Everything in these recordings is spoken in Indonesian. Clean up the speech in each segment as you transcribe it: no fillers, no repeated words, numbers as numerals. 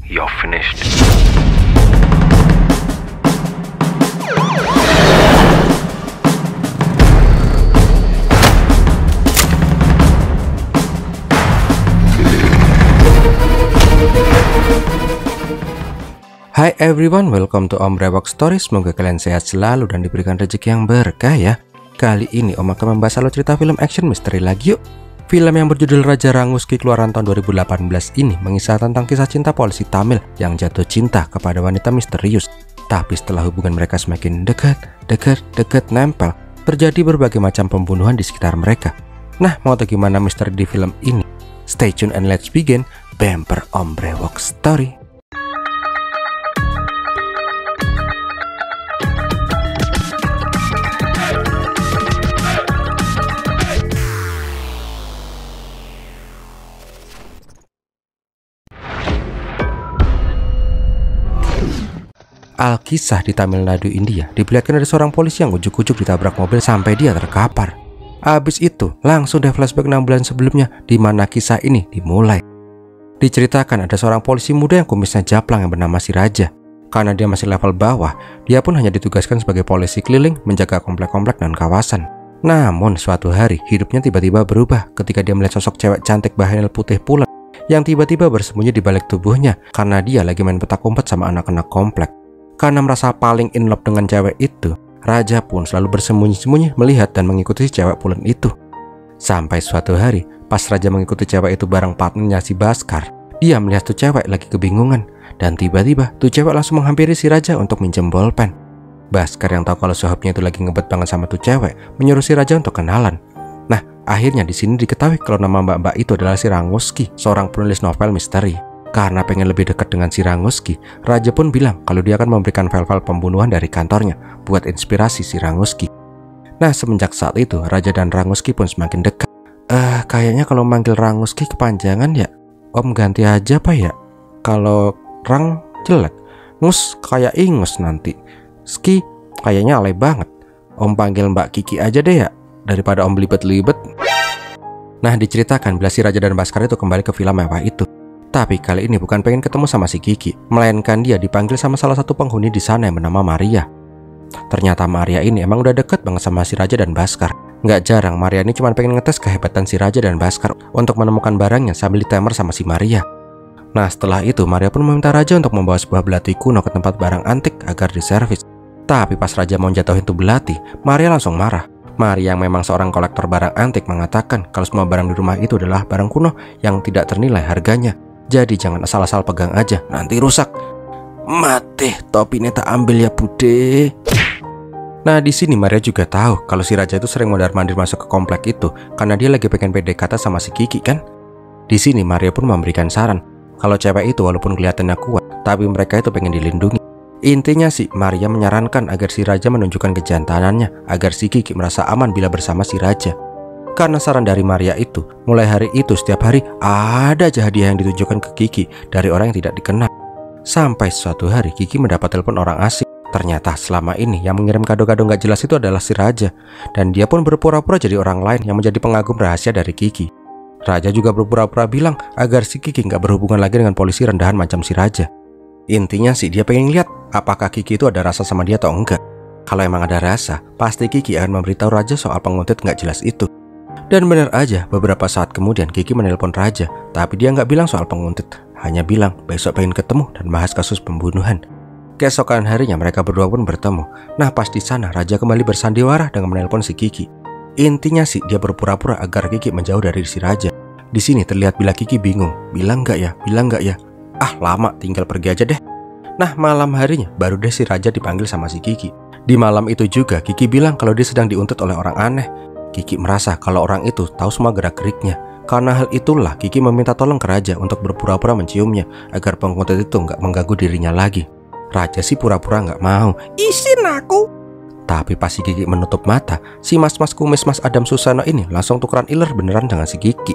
you're finished. Hai everyone, welcome to Om Brewok Story. Semoga kalian sehat selalu dan diberikan rezeki yang berkah ya. Kali ini Om akan membahas alur cerita film action misteri lagi yuk. Film yang berjudul Raja Ranguski keluaran tahun 2018 ini mengisah tentang kisah cinta polisi Tamil yang jatuh cinta kepada wanita misterius. Tapi setelah hubungan mereka semakin dekat nempel, terjadi berbagai macam pembunuhan di sekitar mereka. Nah, mau tahu gimana misteri di film ini? Stay tune and let's begin Bumper Om Brewok Story. Alkisah di Tamil Nadu, India diperlihatkan ada seorang polisi yang ujuk-ujuk ditabrak mobil sampai dia terkapar. Habis itu langsung deh flashback 6 bulan sebelumnya di mana kisah ini dimulai. Diceritakan ada seorang polisi muda yang kumisnya japlang yang bernama si Raja. Karena dia masih level bawah, dia pun hanya ditugaskan sebagai polisi keliling menjaga komplek-komplek dan kawasan. Namun suatu hari hidupnya tiba-tiba berubah ketika dia melihat sosok cewek cantik bahanil putih pulen yang tiba-tiba bersembunyi di balik tubuhnya karena dia lagi main petak umpet sama anak-anak komplek. Karena merasa paling in love dengan cewek itu, Raja pun selalu bersembunyi-sembunyi melihat dan mengikuti cewek pulen itu. Sampai suatu hari, pas Raja mengikuti cewek itu bareng partnernya si Baskar, dia melihat tuh cewek lagi kebingungan. Dan tiba-tiba tuh cewek langsung menghampiri si Raja untuk minjem bolpen. Baskar yang tahu kalau sahabatnya itu lagi ngebet banget sama tuh cewek, menyuruh si Raja untuk kenalan. Nah, akhirnya di sini diketahui kalau nama mbak-mbak itu adalah si Ranguski, seorang penulis novel misteri. Karena pengen lebih dekat dengan si Ranguski, Raja pun bilang kalau dia akan memberikan file-file pembunuhan dari kantornya buat inspirasi si Ranguski. Nah, semenjak saat itu, Raja dan Ranguski pun semakin dekat. Kayaknya kalau manggil Ranguski kepanjangan ya. Om ganti aja apa ya? Kalau Rang jelek, Ngus kayak Ingus nanti. Ski kayaknya alay banget. Om panggil Mbak Kiki aja deh ya, daripada Om belibet-libet. Nah, diceritakan bila si Raja dan Baskar itu kembali ke villa mewah itu. Tapi kali ini bukan pengen ketemu sama si Kiki, melainkan dia dipanggil sama salah satu penghuni di sana yang bernama Maria. Ternyata Maria ini emang udah deket banget sama si Raja dan Baskar. Nggak jarang Maria ini cuma pengen ngetes kehebatan si Raja dan Baskar untuk menemukan barangnya sambil ditemer sama si Maria. Nah, setelah itu Maria pun meminta Raja untuk membawa sebuah belati kuno ke tempat barang antik agar diservis. Tapi pas Raja mau jatuhin tuh belati, Maria langsung marah. Maria yang memang seorang kolektor barang antik mengatakan kalau semua barang di rumah itu adalah barang kuno yang tidak ternilai harganya. Jadi jangan asal-asal pegang aja, nanti rusak. Mati, topi ini tak ambil ya bude. Nah, di sini Maria juga tahu kalau si Raja itu sering mondar-mandir masuk ke komplek itu karena dia lagi pengen PDKT sama si Kiki kan. Di sini Maria pun memberikan saran kalau cewek itu walaupun kelihatannya kuat, tapi mereka itu pengen dilindungi. Intinya sih Maria menyarankan agar si Raja menunjukkan kejantanannya agar si Kiki merasa aman bila bersama si Raja. Karena saran dari Maria itu, mulai hari itu setiap hari ada aja hadiah yang ditujukan ke Kiki dari orang yang tidak dikenal. Sampai suatu hari Kiki mendapat telepon orang asing. Ternyata selama ini yang mengirim kado-kado gak jelas itu adalah si Raja. Dan dia pun berpura-pura jadi orang lain yang menjadi pengagum rahasia dari Kiki. Raja juga berpura-pura bilang agar si Kiki gak berhubungan lagi dengan polisi rendahan macam si Raja. Intinya sih dia pengen lihat apakah Kiki itu ada rasa sama dia atau enggak. Kalau emang ada rasa, pasti Kiki akan memberitahu Raja soal penguntit gak jelas itu. Dan benar aja, beberapa saat kemudian Kiki menelpon Raja, tapi dia nggak bilang soal penguntit, hanya bilang besok pengen ketemu dan bahas kasus pembunuhan. Keesokan harinya mereka berdua pun bertemu. Nah, pas di sana Raja kembali bersandiwara dengan menelpon si Kiki. Intinya sih dia berpura-pura agar Kiki menjauh dari si Raja. Di sini terlihat bila Kiki bingung, bilang nggak ya. Ah, lama, tinggal pergi aja deh. Nah, malam harinya baru deh si Raja dipanggil sama si Kiki. Di malam itu juga Kiki bilang kalau dia sedang diuntut oleh orang aneh. Kiki merasa kalau orang itu tahu semua gerak-geriknya. Karena hal itulah Kiki meminta tolong ke Raja untuk berpura-pura menciumnya agar penguntit itu nggak mengganggu dirinya lagi. Raja sih pura-pura nggak mau. Isin aku. Tapi pas si Kiki menutup mata, si mas-mas kumis Mas Adam Susano ini langsung tukeran iler beneran dengan si Kiki.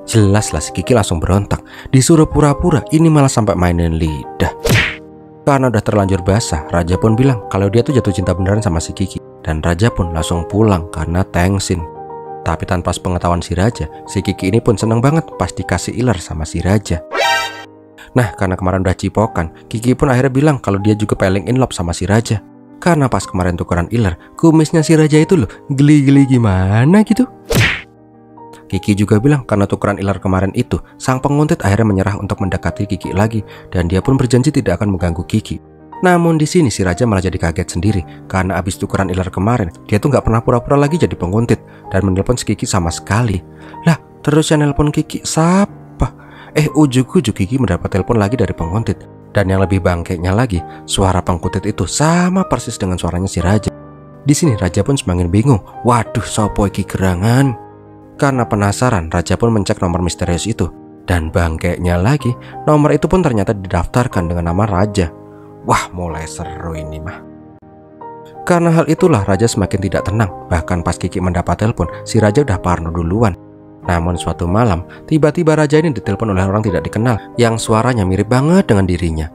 Jelas lah si Kiki langsung berontak. Disuruh pura-pura, ini malah sampai mainin lidah. Karena udah terlanjur basah, Raja pun bilang kalau dia tuh jatuh cinta beneran sama si Kiki. Dan Raja pun langsung pulang karena tengsin. Tapi tanpa sepengetahuan si Raja, si Kiki ini pun seneng banget pas dikasih iler sama si Raja. Nah, karena kemarin udah cipokan, Kiki pun akhirnya bilang kalau dia juga paling in love sama si Raja. Karena pas kemarin tukeran iler, kumisnya si Raja itu loh geli-geli gimana gitu. Kiki juga bilang karena tukeran iler kemarin itu, sang penguntit akhirnya menyerah untuk mendekati Kiki lagi, dan dia pun berjanji tidak akan mengganggu Kiki. Namun di sini si Raja malah jadi kaget sendiri karena abis tukeran iler kemarin, dia tuh nggak pernah pura-pura lagi jadi penguntit dan menelpon si Kiki sama sekali. Lah, terus yang nelpon Kiki siapa? Ujuk-ujuk Kiki mendapat telepon lagi dari penguntit. Dan yang lebih bangkainya lagi, suara penguntit itu sama persis dengan suaranya si Raja. Di sini Raja pun semakin bingung. Waduh, sopo iki gerangan. Karena penasaran, Raja pun mencek nomor misterius itu. Dan bangkainya lagi, nomor itu pun ternyata didaftarkan dengan nama Raja. Wah, mulai seru ini mah. Karena hal itulah Raja semakin tidak tenang. Bahkan pas Kiki mendapat telepon, si Raja udah parno duluan. Namun suatu malam, tiba-tiba Raja ini ditelepon oleh orang tidak dikenal yang suaranya mirip banget dengan dirinya.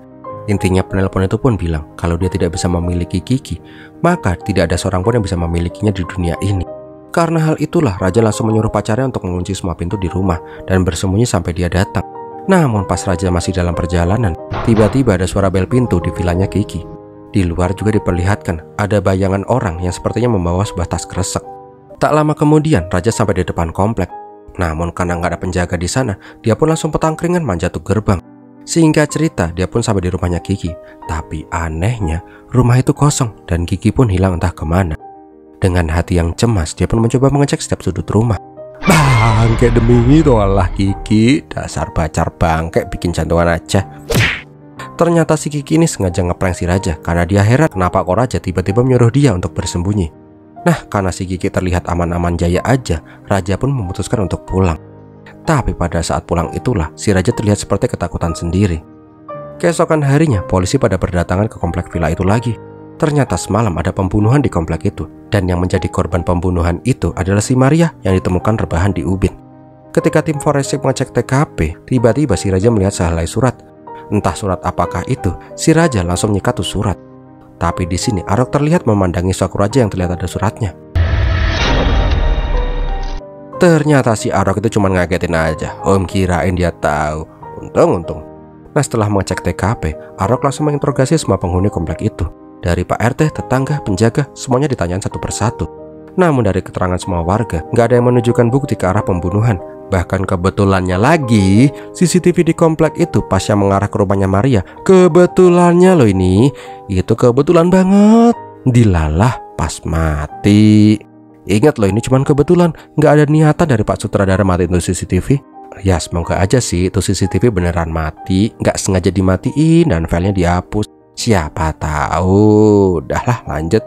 Intinya penelpon itu pun bilang kalau dia tidak bisa memiliki Kiki, maka tidak ada seorang pun yang bisa memilikinya di dunia ini. Karena hal itulah Raja langsung menyuruh pacarnya untuk mengunci semua pintu di rumah dan bersembunyi sampai dia datang. Namun pas Raja masih dalam perjalanan, tiba-tiba ada suara bel pintu di vilanya Kiki. Di luar juga diperlihatkan ada bayangan orang yang sepertinya membawa sebuah tas kresek. Tak lama kemudian Raja sampai di depan komplek. Namun karena nggak ada penjaga di sana, dia pun langsung petangkringan manjat tuh gerbang. Singkat cerita, dia pun sampai di rumahnya Kiki. Tapi anehnya, rumah itu kosong dan Kiki pun hilang entah kemana. Dengan hati yang cemas, dia pun mencoba mengecek setiap sudut rumah. Bangke demi tolak Kiki, dasar pacar bangke bikin jantungan aja. Ternyata si Kiki ini sengaja ngeprank si Raja karena dia heran kenapa kok Raja tiba-tiba menyuruh dia untuk bersembunyi. Nah, karena si Kiki terlihat aman-aman jaya aja, Raja pun memutuskan untuk pulang. Tapi pada saat pulang itulah, si Raja terlihat seperti ketakutan sendiri. Keesokan harinya, polisi pada berdatangan ke komplek villa itu lagi. Ternyata semalam ada pembunuhan di komplek itu. Dan yang menjadi korban pembunuhan itu adalah si Maria yang ditemukan rebahan di ubin. Ketika tim forensik mengecek TKP, tiba-tiba si Raja melihat sehelai surat. Entah surat apakah itu, si Raja langsung nyikat tuh surat. Tapi di sini Arok terlihat memandangi sosok Raja yang terlihat ada suratnya. Ternyata si Arok itu cuma ngagetin aja. Om kirain dia tahu. Untung. Nah, setelah mengecek TKP, Arok langsung menginterogasi semua penghuni komplek itu. Dari Pak RT, tetangga, penjaga, semuanya ditanyain satu persatu. Namun dari keterangan semua warga, nggak ada yang menunjukkan bukti ke arah pembunuhan. Bahkan kebetulannya lagi, CCTV di komplek itu pas yang mengarah ke rumahnya Maria. Kebetulannya loh ini, itu kebetulan banget. Dilalah pas mati. Ingat loh, ini cuman kebetulan, nggak ada niatan dari Pak Sutradara matiin tuh CCTV. Ya semoga aja sih itu CCTV beneran mati, nggak sengaja dimatiin dan filenya dihapus. Siapa tahu. Udahlah, lanjut.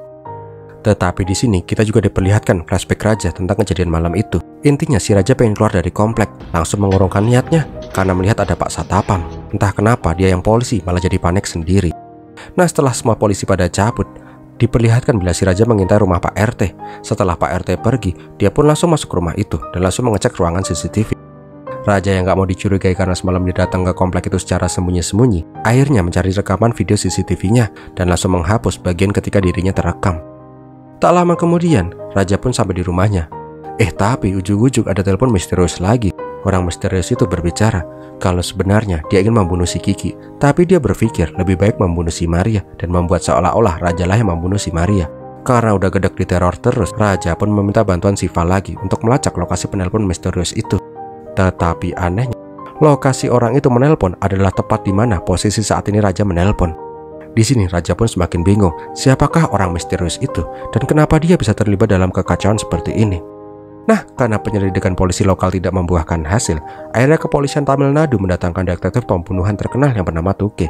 Tetapi di sini kita juga diperlihatkan flashback Raja tentang kejadian malam itu. Intinya si Raja pengen keluar dari komplek, langsung mengurungkan niatnya karena melihat ada Pak Satapam. Entah kenapa dia yang polisi malah jadi panik sendiri. Nah, setelah semua polisi pada cabut, diperlihatkan bila si Raja mengintai rumah Pak RT. Setelah Pak RT pergi, dia pun langsung masuk ke rumah itu dan langsung mengecek ruangan CCTV. Raja yang gak mau dicurigai karena semalam dia datang ke komplek itu secara sembunyi-sembunyi, akhirnya mencari rekaman video CCTV-nya dan langsung menghapus bagian ketika dirinya terekam. Tak lama kemudian, Raja pun sampai di rumahnya. Tapi ujug-ujug ada telepon misterius lagi. Orang misterius itu berbicara kalau sebenarnya dia ingin membunuh si Kiki, tapi dia berpikir lebih baik membunuh si Maria dan membuat seolah-olah Raja lah yang membunuh si Maria. Karena udah gedek diteror terus, Raja pun meminta bantuan Siva lagi untuk melacak lokasi penelpon misterius itu. Tetapi anehnya, lokasi orang itu menelpon adalah tepat di mana posisi saat ini Raja menelpon. Di sini Raja pun semakin bingung, siapakah orang misterius itu dan kenapa dia bisa terlibat dalam kekacauan seperti ini. Nah, karena penyelidikan polisi lokal tidak membuahkan hasil, akhirnya kepolisian Tamil Nadu mendatangkan detektif pembunuhan terkenal yang bernama Tuke.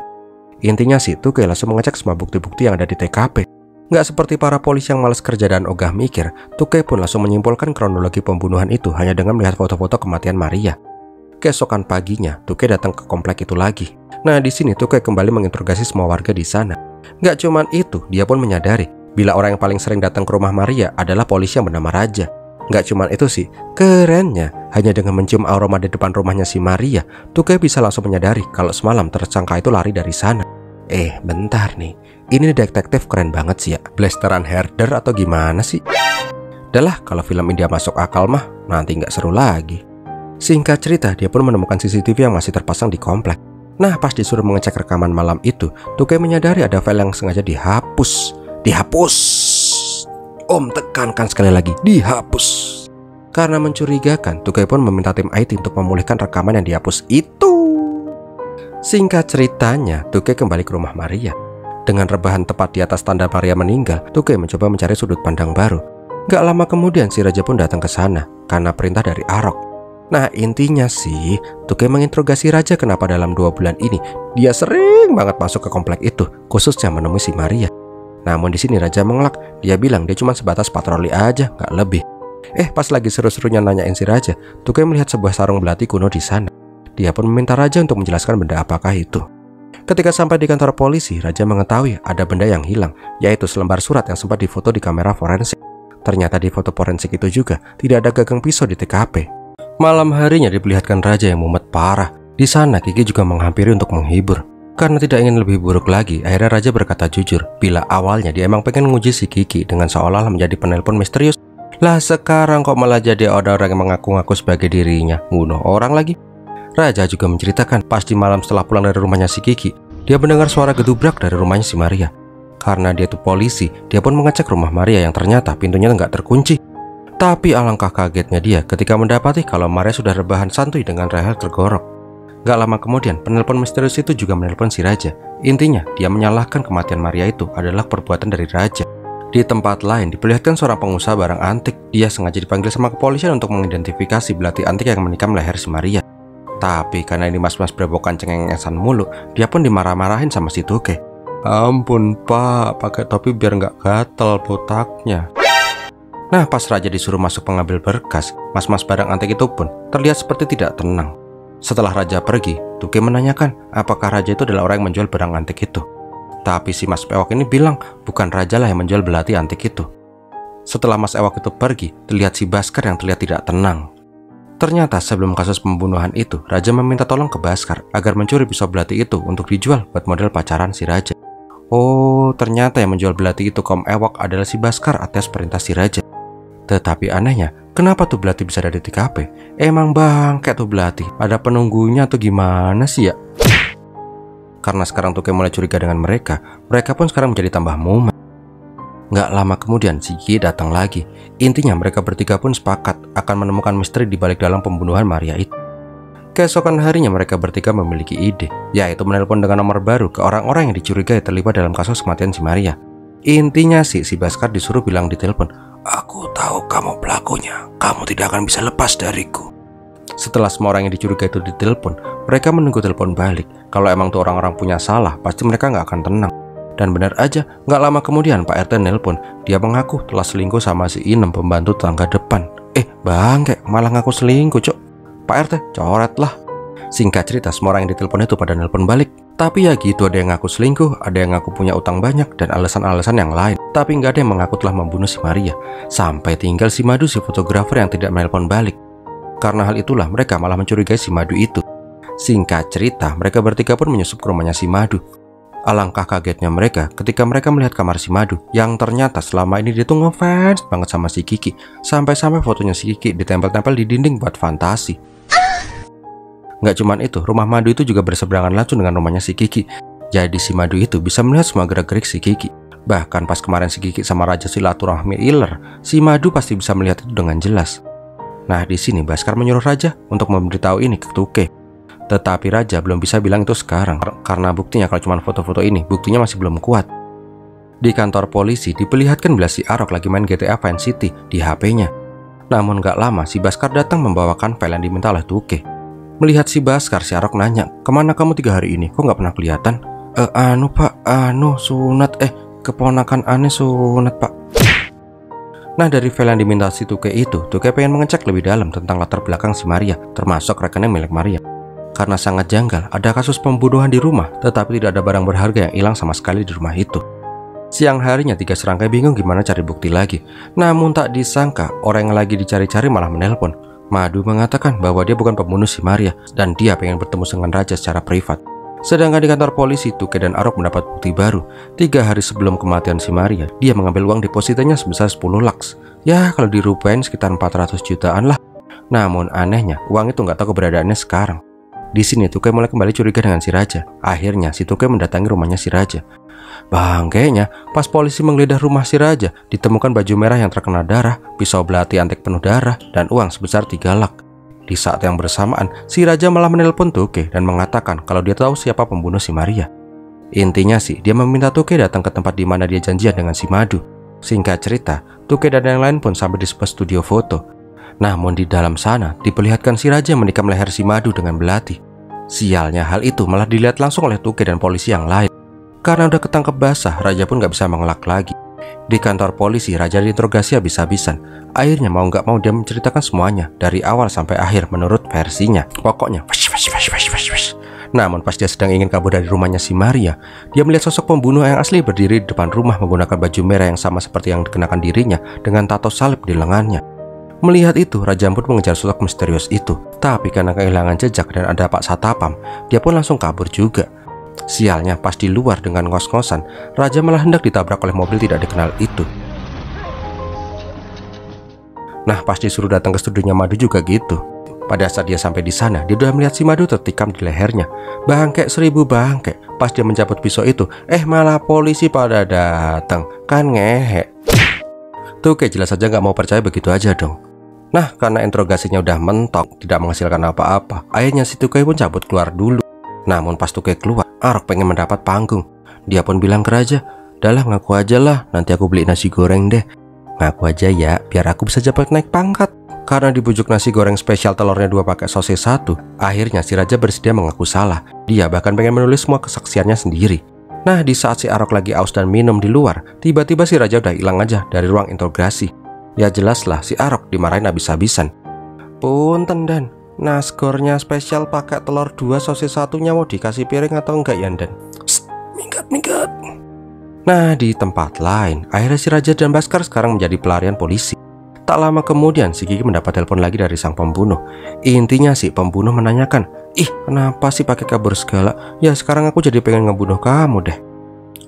Intinya sih, Tuke langsung mengecek semua bukti-bukti yang ada di TKP. Nggak seperti para polisi yang malas kerja dan ogah mikir, Tuke pun langsung menyimpulkan kronologi pembunuhan itu hanya dengan melihat foto-foto kematian Maria. Keesokan paginya, Tuke datang ke komplek itu lagi. Nah, di sini Tuke kembali menginterogasi semua warga di sana. Nggak cuman itu, dia pun menyadari bila orang yang paling sering datang ke rumah Maria adalah polisi yang bernama Raja. Nggak cuman itu sih, kerennya hanya dengan mencium aroma di depan rumahnya si Maria, Tuke bisa langsung menyadari kalau semalam tersangka itu lari dari sana. Bentar nih, ini detektif keren banget sih ya. Blasteran herder atau gimana sih? Udahlah, kalau film India masuk akal mah nanti nggak seru lagi. Singkat cerita, dia pun menemukan CCTV yang masih terpasang di komplek. Nah, pas disuruh mengecek rekaman malam itu, Tuke menyadari ada file yang sengaja dihapus. Dihapus! Om tekankan sekali lagi, dihapus. Karena mencurigakan, Tuke pun meminta tim IT untuk memulihkan rekaman yang dihapus itu. Singkat ceritanya, Tuke kembali ke rumah Maria. Dengan rebahan tepat di atas tanda Maria meninggal, Tuke mencoba mencari sudut pandang baru. Gak lama kemudian si Raja pun datang ke sana karena perintah dari Arok. Nah, intinya sih, Tuke menginterogasi Raja kenapa dalam 2 bulan ini dia sering banget masuk ke komplek itu, khususnya menemui si Maria. Namun di sini Raja mengelak, dia bilang dia cuma sebatas patroli aja, gak lebih. Pas lagi seru-serunya nanyain si Raja, Tuke melihat sebuah sarung belati kuno di sana. Dia pun meminta Raja untuk menjelaskan benda apakah itu. Ketika sampai di kantor polisi, Raja mengetahui ada benda yang hilang, yaitu selembar surat yang sempat difoto di kamera forensik. Ternyata di foto forensik itu juga tidak ada gagang pisau di TKP. Malam harinya diperlihatkan Raja yang mumet parah. Di sana Kiki juga menghampiri untuk menghibur. Karena tidak ingin lebih buruk lagi, akhirnya Raja berkata jujur bila awalnya dia emang pengen nguji si Kiki dengan seolah-olah menjadi penelpon misterius. Lah sekarang kok malah jadi ada orang yang mengaku-ngaku sebagai dirinya, ngunuh orang lagi. Raja juga menceritakan pas di malam setelah pulang dari rumahnya si Kiki, dia mendengar suara gedubrak dari rumahnya si Maria. Karena dia tuh polisi, dia pun mengecek rumah Maria yang ternyata pintunya nggak terkunci. Tapi alangkah kagetnya dia ketika mendapati kalau Maria sudah rebahan santuy dengan leher tergorok. Gak lama kemudian, penelpon misterius itu juga menelpon si Raja. Intinya, dia menyalahkan kematian Maria itu adalah perbuatan dari Raja. Di tempat lain, diperlihatkan seorang pengusaha barang antik. Dia sengaja dipanggil sama kepolisian untuk mengidentifikasi belati antik yang menikam leher si Maria. Tapi karena ini mas-mas berebokan cengengesan mulu, dia pun dimarah-marahin sama si Tuke. Ampun pak, pakai topi biar nggak gatel botaknya. Nah, pas Raja disuruh masuk pengambil berkas, mas-mas barang antik itu pun terlihat seperti tidak tenang. Setelah Raja pergi, Tuke menanyakan apakah Raja itu adalah orang yang menjual barang antik itu. Tapi si Mas Ewok ini bilang bukan Raja lah yang menjual belati antik itu. Setelah Mas Ewok itu pergi, terlihat si Baskar yang terlihat tidak tenang. Ternyata sebelum kasus pembunuhan itu, Raja meminta tolong ke Baskar agar mencuri pisau belati itu untuk dijual buat model pacaran si Raja. Oh, ternyata yang menjual belati itu Kom Ewok adalah si Baskar atas perintah si Raja. Tetapi anehnya, kenapa tuh belati bisa ada di TKP? Emang bangke tuh belati, ada penunggunya atau gimana sih ya? Karena sekarang Tuke mulai curiga dengan mereka pun sekarang menjadi tambah mumet. Gak lama kemudian si Kiki datang lagi. Intinya mereka bertiga pun sepakat akan menemukan misteri di balik dalam pembunuhan Maria itu. Keesokan harinya mereka bertiga memiliki ide, yaitu menelpon dengan nomor baru ke orang-orang yang dicurigai terlibat dalam kasus kematian si Maria. Intinya si Baskar disuruh bilang di telepon, "Aku tahu kamu pelakunya, kamu tidak akan bisa lepas dariku." Setelah semua orang yang dicurigai itu ditelepon, mereka menunggu telepon balik. Kalau emang tuh orang-orang punya salah, pasti mereka nggak akan tenang. Dan benar aja, nggak lama kemudian Pak RT nelpon. Dia mengaku telah selingkuh sama si Inem, pembantu tetangga depan. Bangke, malah ngaku selingkuh, cok. Pak RT, coret lah. Singkat cerita, semua orang yang ditelepon itu pada nelpon balik. Tapi ya gitu, ada yang ngaku selingkuh, ada yang ngaku punya utang banyak, dan alasan-alasan yang lain. Tapi nggak ada yang mengaku telah membunuh si Maria. Sampai tinggal si Madu, si fotografer yang tidak menelpon balik. Karena hal itulah mereka malah mencurigai si Madu itu. Singkat cerita, mereka bertiga pun menyusup ke rumahnya si Madu. Alangkah kagetnya mereka ketika mereka melihat kamar si Madu, yang ternyata selama ini dia tuh ngefans banget sama si Kiki. Sampai-sampai fotonya si Kiki ditempel-tempel di dinding buat fantasi. Nggak cuman itu, rumah Madu itu juga berseberangan langsung dengan rumahnya si Kiki. Jadi si Madu itu bisa melihat semua gerak-gerik si Kiki. Bahkan pas kemarin si Kiki sama Raja silaturahmi iler, si Madu pasti bisa melihat itu dengan jelas. Nah, di sini Baskar menyuruh Raja untuk memberitahu ini ke Tuke. Tetapi Raja belum bisa bilang itu sekarang, karena buktinya kalau cuma foto-foto ini, buktinya masih belum kuat. Di kantor polisi diperlihatkan bila si Arok lagi main GTA Vice City di HP-nya. Namun gak lama si Baskar datang membawakan file yang diminta oleh Tuke. Melihat si Baskar, si Arok nanya, "Kemana kamu 3 hari ini? Kok gak pernah kelihatan?" Pak, sunat, keponakan aneh sunat pak. Nah, dari file yang diminta si Tuke itu, Tuke pengen mengecek lebih dalam tentang latar belakang si Maria, termasuk rekening milik Maria. Karena sangat janggal, ada kasus pembunuhan di rumah, tetapi tidak ada barang berharga yang hilang sama sekali di rumah itu. Siang harinya 3 serangkai bingung gimana cari bukti lagi. Namun tak disangka, orang yang lagi dicari-cari malah menelpon. Madu mengatakan bahwa dia bukan pembunuh si Maria, dan dia pengen bertemu dengan Raja secara privat. Sedangkan di kantor polisi, Tuke dan Arok mendapat bukti baru. 3 hari sebelum kematian si Maria, dia mengambil uang depositanya sebesar 10 lakhs. Ya, kalau dirupain sekitar 400 jutaan lah. Namun anehnya, uang itu nggak tahu keberadaannya sekarang. Di sini Tukey mulai kembali curiga dengan si Raja. Akhirnya si Tukey mendatangi rumahnya si Raja. Bangkainya, pas polisi menggeledah rumah si Raja, ditemukan baju merah yang terkena darah, pisau belati antik penuh darah, dan uang sebesar 3 lak. Di saat yang bersamaan, si Raja malah menelpon Tukey dan mengatakan kalau dia tahu siapa pembunuh si Maria. Intinya sih, dia meminta Tukey datang ke tempat di mana dia janjian dengan si Madu. Singkat cerita, Tukey dan yang lain pun sampai di sebuah studio foto. Namun di dalam sana, diperlihatkan si Raja menikam leher si Madu dengan belati. Sialnya, hal itu malah dilihat langsung oleh Tukey dan polisi yang lain. Karena udah ketangkep basah, Raja pun gak bisa mengelak lagi. Di kantor polisi, Raja diinterogasi habis-habisan. Akhirnya mau gak mau dia menceritakan semuanya, dari awal sampai akhir menurut versinya. Pokoknya, Namun pas dia sedang ingin kabur dari rumahnya si Maria, dia melihat sosok pembunuh yang asli berdiri di depan rumah menggunakan baju merah yang sama seperti yang dikenakan dirinya dengan tato salib di lengannya. Melihat itu, Raja pun mengejar sosok misterius itu. Tapi karena kehilangan jejak dan ada Pak Satapam, dia pun langsung kabur juga. Sialnya, pas di luar dengan ngos-ngosan, Raja malah hendak ditabrak oleh mobil tidak dikenal itu. Nah, pas disuruh datang ke studionya Madu juga gitu. Pada saat dia sampai di sana, dia sudah melihat si Madu tertikam di lehernya. Bangke 1000 bangke. Pas dia mencabut pisau itu, malah polisi pada datang. Kan ngehe. Tukey jelas saja nggak mau percaya begitu aja dong. Nah, karena interogasinya udah mentok, tidak menghasilkan apa-apa, akhirnya si Tukey pun cabut keluar dulu. Namun pas Tukey keluar, Arok pengen mendapat panggung. Dia pun bilang ke Raja, "Dahlah ngaku aja lah, nanti aku beli nasi goreng deh. Ngaku aja ya, biar aku bisa cepat naik pangkat." Karena dibujuk nasi goreng spesial telurnya 2 pakai sosis 1, akhirnya si Raja bersedia mengaku salah. Dia bahkan pengen menulis semua kesaksiannya sendiri. Nah, di saat si Arok lagi aus dan minum di luar, tiba-tiba si Raja udah hilang aja dari ruang interogasi. Ya jelaslah si Arok dimarahin habis-habisan. "Punten Dan, nasgornya spesial pakai telur 2 sosis 1-nya mau dikasih piring atau enggak ya Dan?" Minggat. Nah, di tempat lain, akhirnya si Raja dan Baskar sekarang menjadi pelarian polisi. Tak lama kemudian si Kiki mendapat telepon lagi dari sang pembunuh. Intinya si pembunuh menanyakan, kenapa sih pakai kabur segala? Ya sekarang aku jadi pengen ngebunuh kamu deh."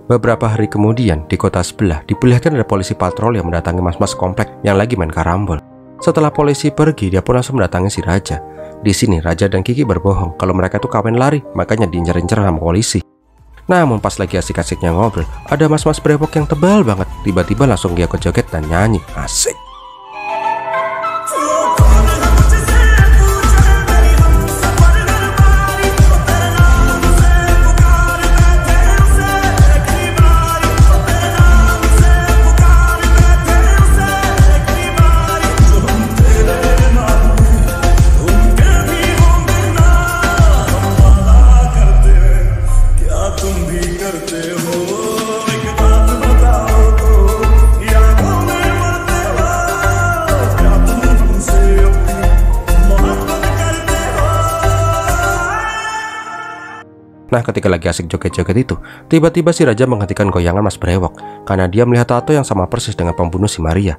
Beberapa hari kemudian di kota sebelah diperlihatkan ada polisi patroli yang mendatangi mas-mas komplek yang lagi main karambol. Setelah polisi pergi, dia pun langsung mendatangi si Raja. Di sini Raja dan Kiki berbohong kalau mereka tuh kawin lari, makanya diincar-incar sama polisi. Namun pas lagi asik-asiknya ngobrol, ada mas-mas brewok yang tebal banget tiba-tiba langsung dia joget dan nyanyi. Asik. Nah, ketika lagi asik joget-joget itu, tiba-tiba si Raja menghentikan goyangan Mas Brewok karena dia melihat tato yang sama persis dengan pembunuh si Maria.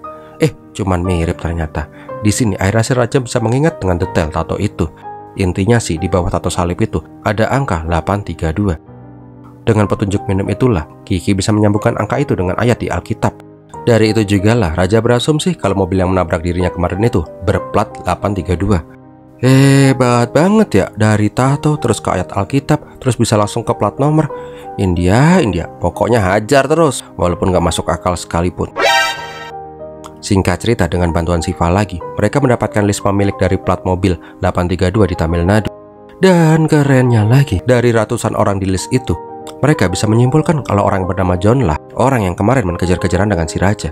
Cuman mirip ternyata. Di sini akhirnya si Raja bisa mengingat dengan detail tato itu. Intinya sih di bawah tato salib itu ada angka 832. Dengan petunjuk minum itulah Kiki bisa menyambungkan angka itu dengan ayat di Alkitab. Dari itu jugalah Raja berasumsi kalau mobil yang menabrak dirinya kemarin itu berplat 832. Hebat banget ya, dari tato terus ke ayat Alkitab terus bisa langsung ke plat nomor. India, pokoknya hajar terus walaupun gak masuk akal sekalipun. Singkat cerita, dengan bantuan Siva lagi, mereka mendapatkan list pemilik dari plat mobil 832 di Tamil Nadu. Dan kerennya lagi, dari ratusan orang di list itu, mereka bisa menyimpulkan kalau orang bernama John lah orang yang kemarin mengejar-kejaran dengan si Raja.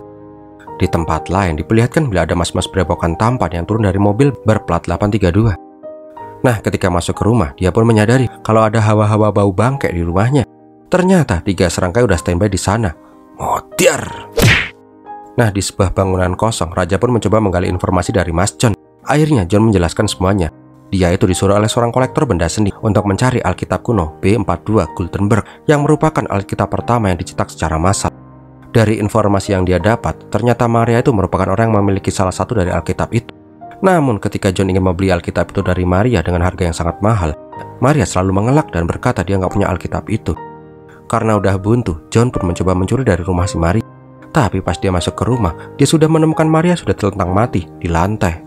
Di tempat lain diperlihatkan bila ada mas-mas berewokan tampan yang turun dari mobil berplat 832. Nah, ketika masuk ke rumah, dia pun menyadari kalau ada hawa-hawa bau bangke di rumahnya. Ternyata 3 serangkai udah standby di sana. Modiar. Nah, di sebuah bangunan kosong, Raja pun mencoba menggali informasi dari Mas John. Akhirnya John menjelaskan semuanya. Dia itu disuruh oleh seorang kolektor benda seni untuk mencari Alkitab kuno B42 Gutenberg yang merupakan Alkitab pertama yang dicetak secara massal. Dari informasi yang dia dapat, ternyata Maria itu merupakan orang yang memiliki salah satu dari Alkitab itu. Namun ketika John ingin membeli Alkitab itu dari Maria dengan harga yang sangat mahal, Maria selalu mengelak dan berkata dia nggak punya Alkitab itu. Karena udah buntu, John pun mencoba mencuri dari rumah si Maria. Tapi pas dia masuk ke rumah, dia sudah menemukan Maria sudah terlentang mati di lantai.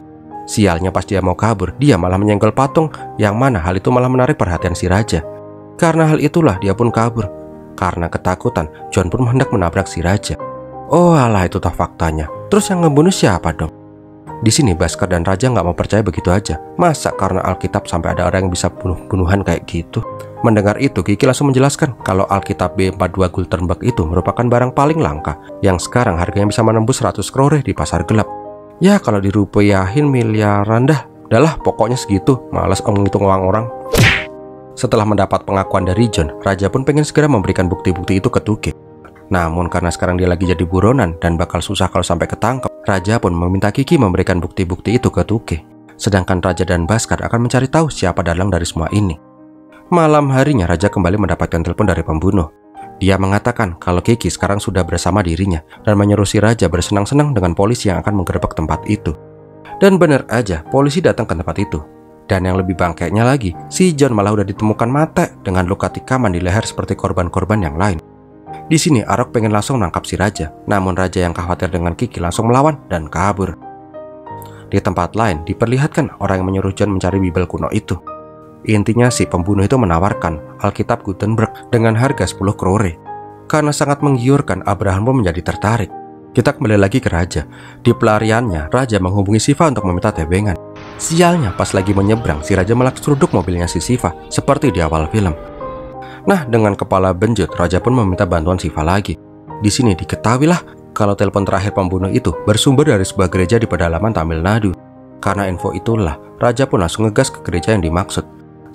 Sialnya pas dia mau kabur, dia malah menyenggol patung, yang mana hal itu malah menarik perhatian si raja. Karena hal itulah dia pun kabur. Karena ketakutan, John pun hendak menabrak si raja. Oh alah, itu toh faktanya. Terus yang ngebunuh siapa dong? Di sini Bhaskar dan raja nggak mau percaya begitu aja. Masa karena Alkitab sampai ada orang yang bisa bunuh-bunuhan kayak gitu? Mendengar itu, Kiki langsung menjelaskan kalau Alkitab B42 Gutenberg itu merupakan barang paling langka yang sekarang harganya bisa menembus 100 crore di pasar gelap. Ya kalau dirupiahin miliaran dah. Udahlah pokoknya segitu, malas ngitung uang orang. Setelah mendapat pengakuan dari John, raja pun pengen segera memberikan bukti-bukti itu ke Tuki. Namun karena sekarang dia lagi jadi buronan dan bakal susah kalau sampai ketangkep, raja pun meminta Kiki memberikan bukti-bukti itu ke Tuki. Sedangkan raja dan Bhaskar akan mencari tahu siapa dalang dari semua ini. Malam harinya raja kembali mendapatkan telepon dari pembunuh. Dia mengatakan kalau Kiki sekarang sudah bersama dirinya dan menyuruh si raja bersenang-senang dengan polisi yang akan menggerebek tempat itu. Dan benar aja, polisi datang ke tempat itu. Dan yang lebih bangkainya lagi, si John malah udah ditemukan mati dengan luka tikaman di leher seperti korban-korban yang lain. Di sini Arok pengen langsung nangkap si raja, namun raja yang khawatir dengan Kiki langsung melawan dan kabur. Di tempat lain diperlihatkan orang yang menyuruh John mencari Bibel kuno itu. Intinya si pembunuh itu menawarkan Alkitab Gutenberg dengan harga 10 crore. Karena sangat menggiurkan, Abraham pun menjadi tertarik. Kita kembali lagi ke raja. Di pelariannya, raja menghubungi Siva untuk meminta tebengan. Sialnya pas lagi menyeberang, si raja malah seruduk mobilnya si Siva seperti di awal film. Nah, dengan kepala benjut, raja pun meminta bantuan Siva lagi. Di sini diketahuilah kalau telepon terakhir pembunuh itu bersumber dari sebuah gereja di pedalaman Tamil Nadu. Karena info itulah, raja pun langsung ngegas ke gereja yang dimaksud.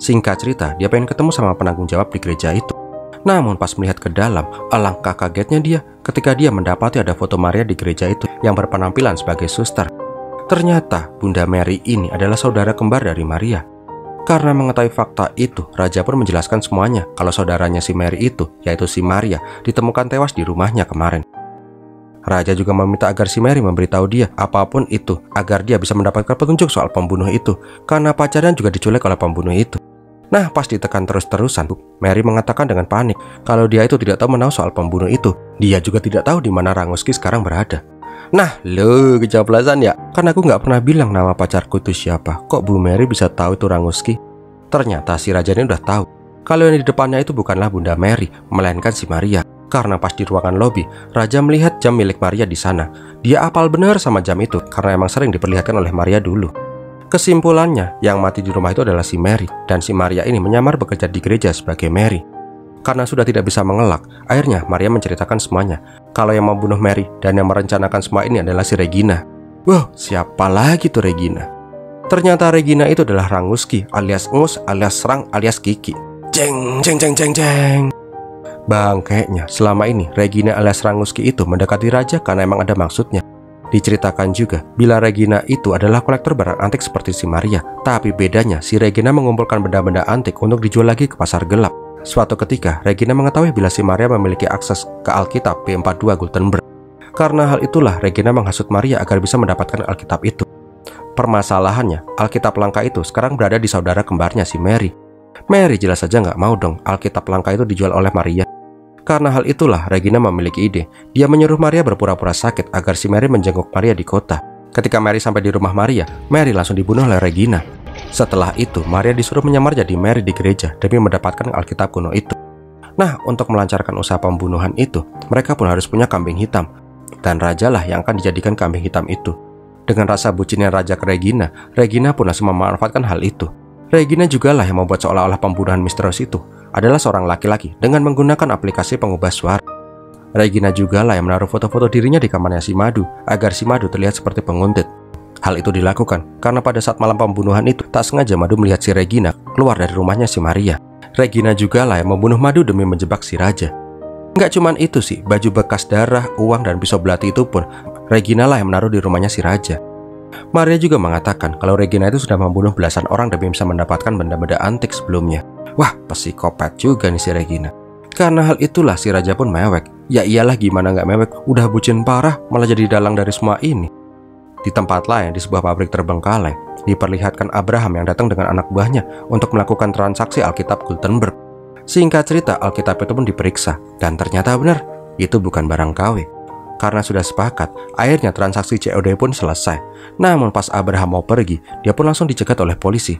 Singkat cerita, dia pengen ketemu sama penanggung jawab di gereja itu. Namun pas melihat ke dalam, alangkah kagetnya dia ketika dia mendapati ada foto Maria di gereja itu yang berpenampilan sebagai suster. Ternyata Bunda Mary ini adalah saudara kembar dari Maria. Karena mengetahui fakta itu, raja pun menjelaskan semuanya kalau saudaranya si Mary itu, yaitu si Maria, ditemukan tewas di rumahnya kemarin. Raja juga meminta agar si Mary memberitahu dia apapun itu agar dia bisa mendapatkan petunjuk soal pembunuh itu, karena pacarnya juga diculik oleh pembunuh itu. Nah, pas ditekan terus-terusan, Mary mengatakan dengan panik kalau dia itu tidak tahu menahu soal pembunuh itu. Dia juga tidak tahu di mana Ranguski sekarang berada. Nah, lo kejablasan ya? Kan aku nggak pernah bilang nama pacarku itu siapa. Kok Bu Mary bisa tahu itu Ranguski? Ternyata si raja ini udah tahu kalau yang di depannya itu bukanlah Bunda Mary, melainkan si Maria. Karena pas di ruangan lobi, raja melihat jam milik Maria di sana. Dia apal benar sama jam itu karena emang sering diperlihatkan oleh Maria dulu. Kesimpulannya, yang mati di rumah itu adalah si Mary, dan si Maria ini menyamar bekerja di gereja sebagai Mary. Karena sudah tidak bisa mengelak, akhirnya Maria menceritakan semuanya, kalau yang membunuh Mary dan yang merencanakan semua ini adalah si Regina. Wow, siapa lagi tuh Regina? Ternyata Regina itu adalah Ranguski alias Ngus alias Serang alias Kiki. Jeng jeng jeng jeng jeng. Bangkainya, selama ini Regina alias Ranguski itu mendekati raja karena emang ada maksudnya. Diceritakan juga bila Regina itu adalah kolektor barang antik seperti si Maria. Tapi bedanya, si Regina mengumpulkan benda-benda antik untuk dijual lagi ke pasar gelap. Suatu ketika, Regina mengetahui bila si Maria memiliki akses ke Alkitab B42 Gutenberg. Karena hal itulah, Regina menghasut Maria agar bisa mendapatkan Alkitab itu. Permasalahannya, Alkitab langka itu sekarang berada di saudara kembarnya si Mary. Mary jelas saja nggak mau dong Alkitab langka itu dijual oleh Maria. Karena hal itulah, Regina memiliki ide. Dia menyuruh Maria berpura-pura sakit agar si Mary menjenguk Maria di kota. Ketika Mary sampai di rumah Maria, Mary langsung dibunuh oleh Regina. Setelah itu, Maria disuruh menyamar jadi Mary di gereja demi mendapatkan Alkitab kuno itu. Nah, untuk melancarkan usaha pembunuhan itu, mereka pun harus punya kambing hitam. Dan rajalah yang akan dijadikan kambing hitam itu. Dengan rasa bucinnya raja ke Regina, Regina pun langsung memanfaatkan hal itu. Regina jugalah yang membuat seolah-olah pembunuhan misterius itu adalah seorang laki-laki dengan menggunakan aplikasi pengubah suara. Regina jugalah yang menaruh foto-foto dirinya di kamarnya si Madu agar si Madu terlihat seperti penguntit. Hal itu dilakukan karena pada saat malam pembunuhan itu tak sengaja Madu melihat si Regina keluar dari rumahnya si Maria. Regina jugalah yang membunuh Madu demi menjebak si raja. Nggak cuman itu sih, baju bekas darah, uang, dan pisau belati itu pun Regina lah yang menaruh di rumahnya si raja. Maria juga mengatakan kalau Regina itu sudah membunuh belasan orang demi bisa mendapatkan benda-benda antik sebelumnya. Wah, psikopat juga nih si Regina. Karena hal itulah si raja pun mewek. Ya iyalah, gimana nggak mewek, udah bucin parah malah jadi dalang dari semua ini. Di tempat lain, di sebuah pabrik terbengkalai, diperlihatkan Abraham yang datang dengan anak buahnya untuk melakukan transaksi Alkitab Gutenberg. Singkat cerita, Alkitab itu pun diperiksa dan ternyata benar, itu bukan barang KW. Karena sudah sepakat, akhirnya transaksi COD pun selesai. Namun pas Abraham mau pergi, dia pun langsung dicegat oleh polisi.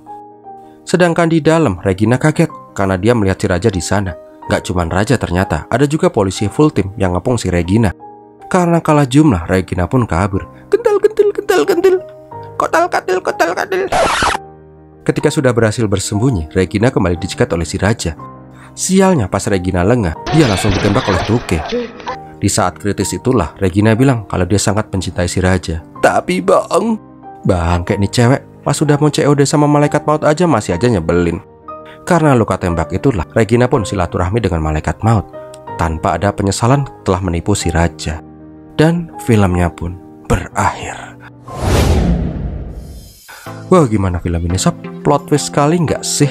Sedangkan di dalam, Regina kaget karena dia melihat si Raja di sana. Gak cuman Raja ternyata, ada juga polisi full tim yang ngepung si Regina. Karena kalah jumlah, Regina pun kabur. Kental, kentil, kental, kentil. Kotal, katil, kotal, katil. Ketika sudah berhasil bersembunyi, Regina kembali dicegat oleh si Raja. Sialnya pas Regina lengah, dia langsung ditembak oleh Tuke. Di saat kritis itulah, Regina bilang kalau dia sangat mencintai si Raja. Tapi bang kayak nih cewek, pas sudah mau COD sama malaikat maut aja masih aja nyebelin. Karena luka tembak itulah, Regina pun silaturahmi dengan malaikat maut tanpa ada penyesalan telah menipu si Raja. Dan filmnya pun berakhir. Wah, gimana film ini sob? Plot twist sekali nggak sih?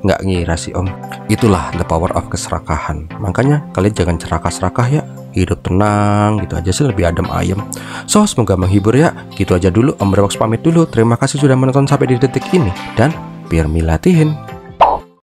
Nggak ngira sih om. Itulah the power of keserakahan. Makanya kalian jangan serakah-serakah ya. Hidup tenang gitu aja sih, lebih adem ayem. So semoga menghibur ya. Gitu aja dulu, Om Berbox pamit dulu. Terima kasih sudah menonton sampai di detik ini. Dan biar milatihin.